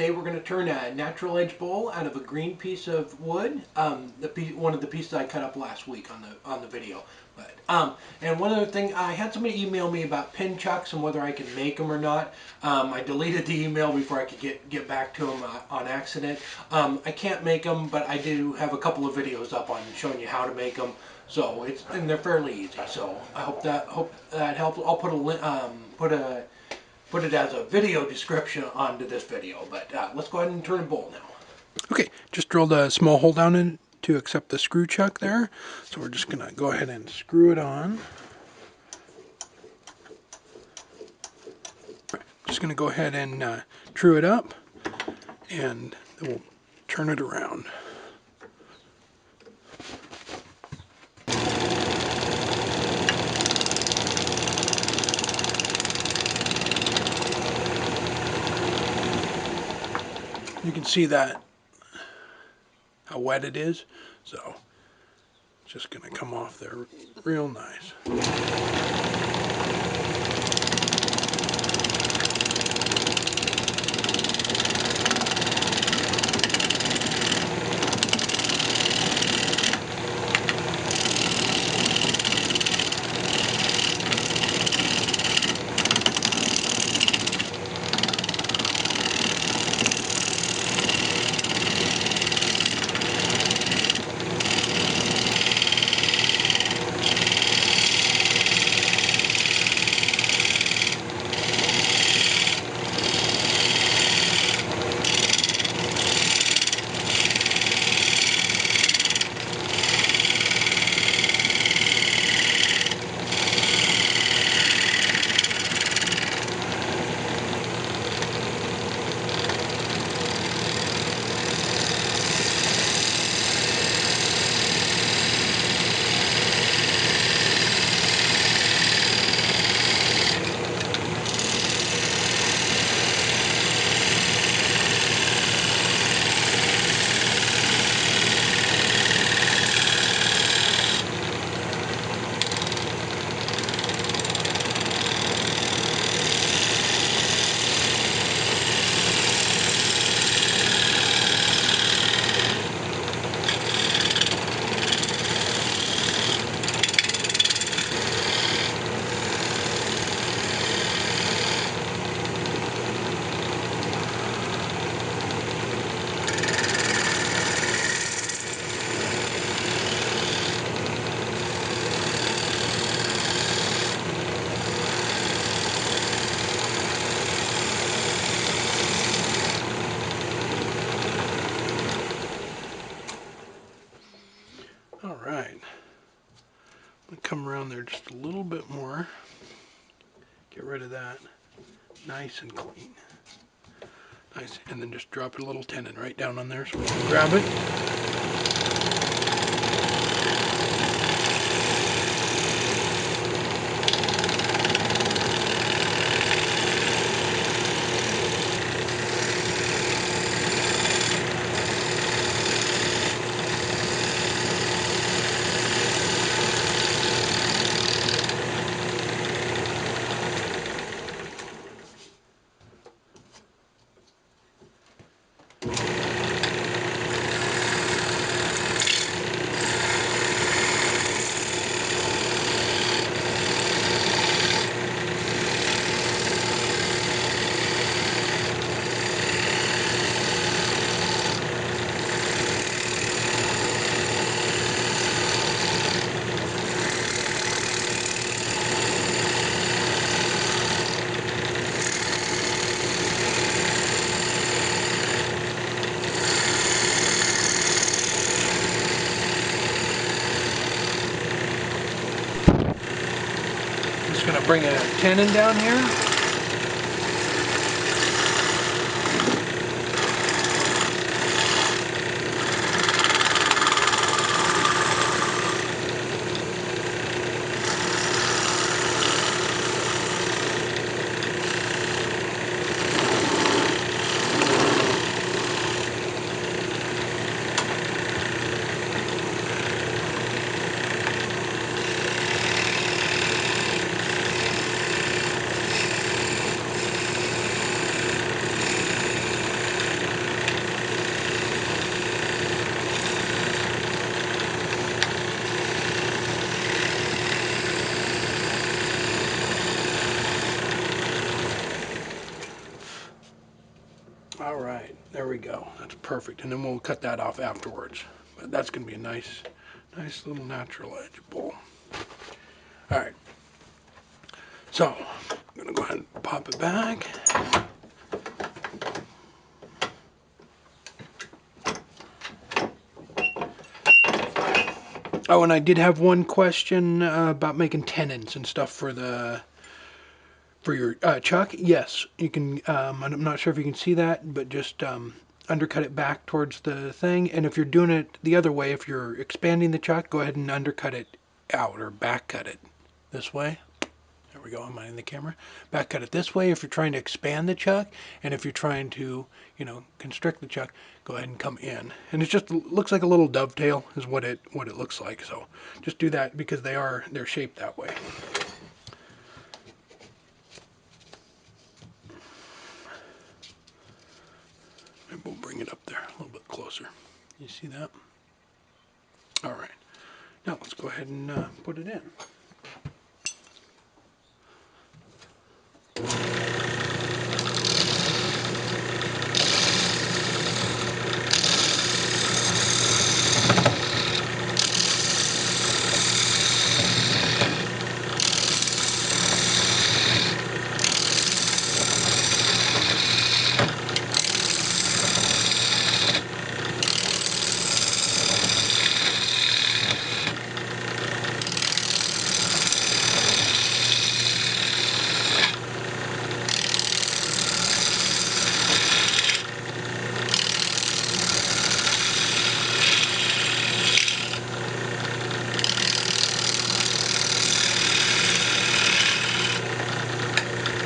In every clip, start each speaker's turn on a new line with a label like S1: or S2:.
S1: today we're going to turn a natural edge bowl out of a green piece of wood. One of the pieces I cut up last week on the video. And one other thing, I had somebody email me about pin chucks and whether I can make them or not. I deleted the email before I could get back to them on accident. I can't make them, but I do have a couple of videos up on showing you how to make them. So and they're fairly easy. So I hope that helps. I'll put it as a video description onto this video. But let's go ahead and turn the bowl now.
S2: Okay, just drilled a small hole down in to accept the screw chuck there. So we're just going to go ahead and screw it on. Just going to go ahead and true it up, and then we'll turn it around. You can see that how wet it is, so it's just going to come off there real nice. Alright, I'm going to come around there just a little bit more, get rid of that, nice and clean. Nice, and then just drop a little tenon right down on there so we can grab it. Just going to bring a tenon down here. we go. That's perfect. And then we'll cut that off afterwards. But that's going to be a nice little natural edge bowl. All right. So I'm going to go ahead and pop it back. Oh, and I did have one question about making tenons and stuff for your chuck. Yes, you can. I'm not sure if you can see that, but just undercut it back towards the thing. And if you're doing it the other way, if you're expanding the chuck, go ahead and undercut it out or back cut it this way. There we go. Am I in the camera? Back cut it this way if you're trying to expand the chuck, and if you're trying to, constrict the chuck, go ahead and come in. And it just looks like a little dovetail is what it looks like. So just do that because they're shaped that way. Maybe we'll bring it up there a little bit closer. You see that? All right. Now let's go ahead and put it in.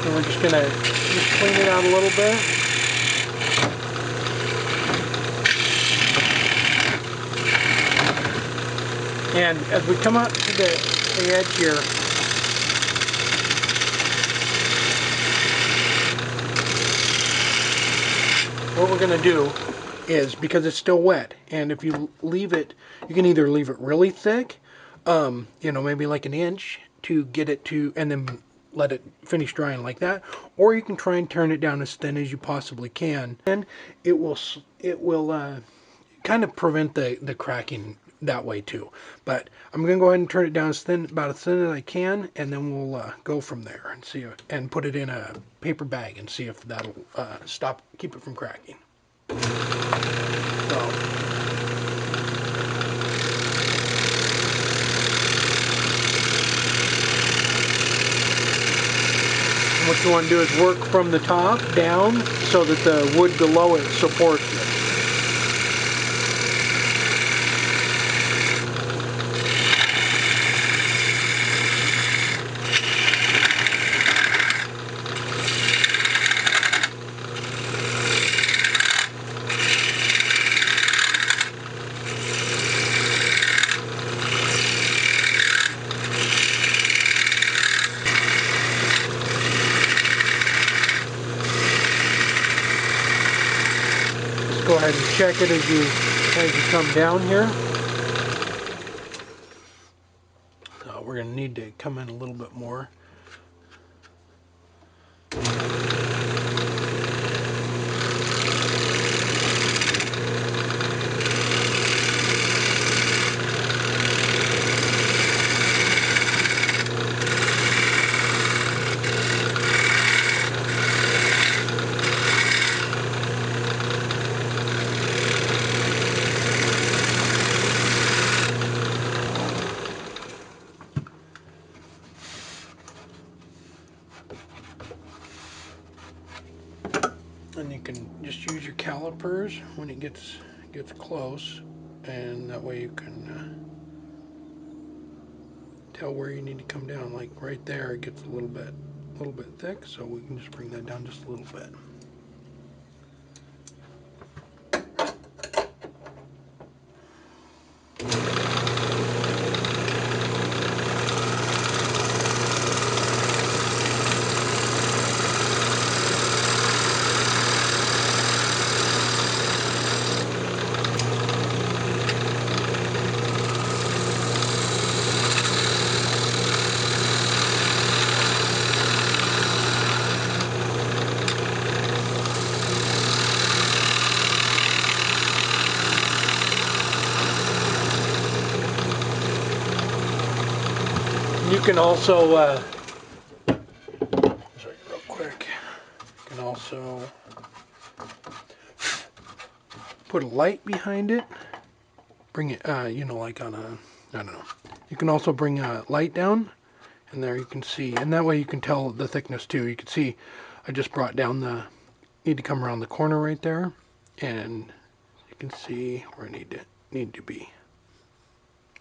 S2: And we're just gonna clean it out a little bit. And as we come out to the edge here, what we're gonna do is, because it's still wet, and if you leave it, you can either leave it really thick, maybe like an inch to get it to, and then let it finish drying like that, or you can try and turn it down as thin as you possibly can, and it will kind of prevent the cracking that way too. But I'm gonna go ahead and turn it down about as thin as I can, and then we'll go from there and see, and put it in a paper bag and see if that'll keep it from cracking. So, what you want to do is work from the top down so that the wood below it supports it. Go ahead and check it as you come down here. So we're going to need to come in a little bit more. And you can just use your calipers when it gets close, and that way you can tell where you need to come down. Like right there, it gets a little bit thick, so we can just bring that down just a little bit. can also, sorry, real quick, you can also put a light behind it, bring it, you know, like on a, I don't know. You can also bring a light down, and there you can see, and that way you can tell the thickness too. You can see I just brought down the, need to come around the corner right there, and you can see where I need to be.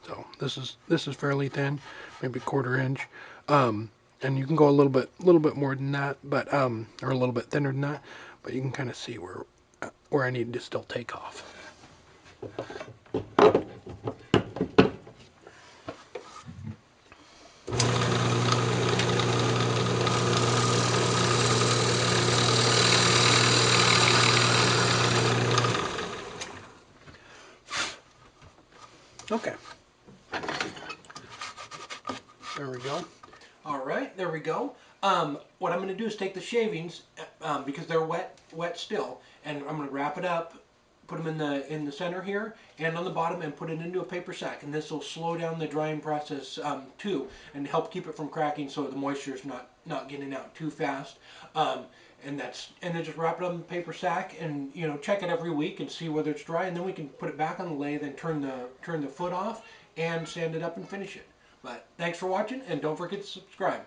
S2: So this is fairly thin, maybe 1/4 inch, and you can go a little bit more than that, but or a little bit thinner than that, but you can kind of see where I need to still take off. Okay. There we go.
S1: All right, there we go. What I'm going to do is take the shavings because they're wet still, and I'm going to wrap it up, put them in the center here and on the bottom, and put it into a paper sack. And this will slow down the drying process too, and help keep it from cracking, so the moisture is not getting out too fast. And then just wrap it up in the paper sack, and check it every week and see whether it's dry, and then we can put it back on the lathe and turn the foot off and sand it up and finish it. But thanks for watching, and don't forget to subscribe.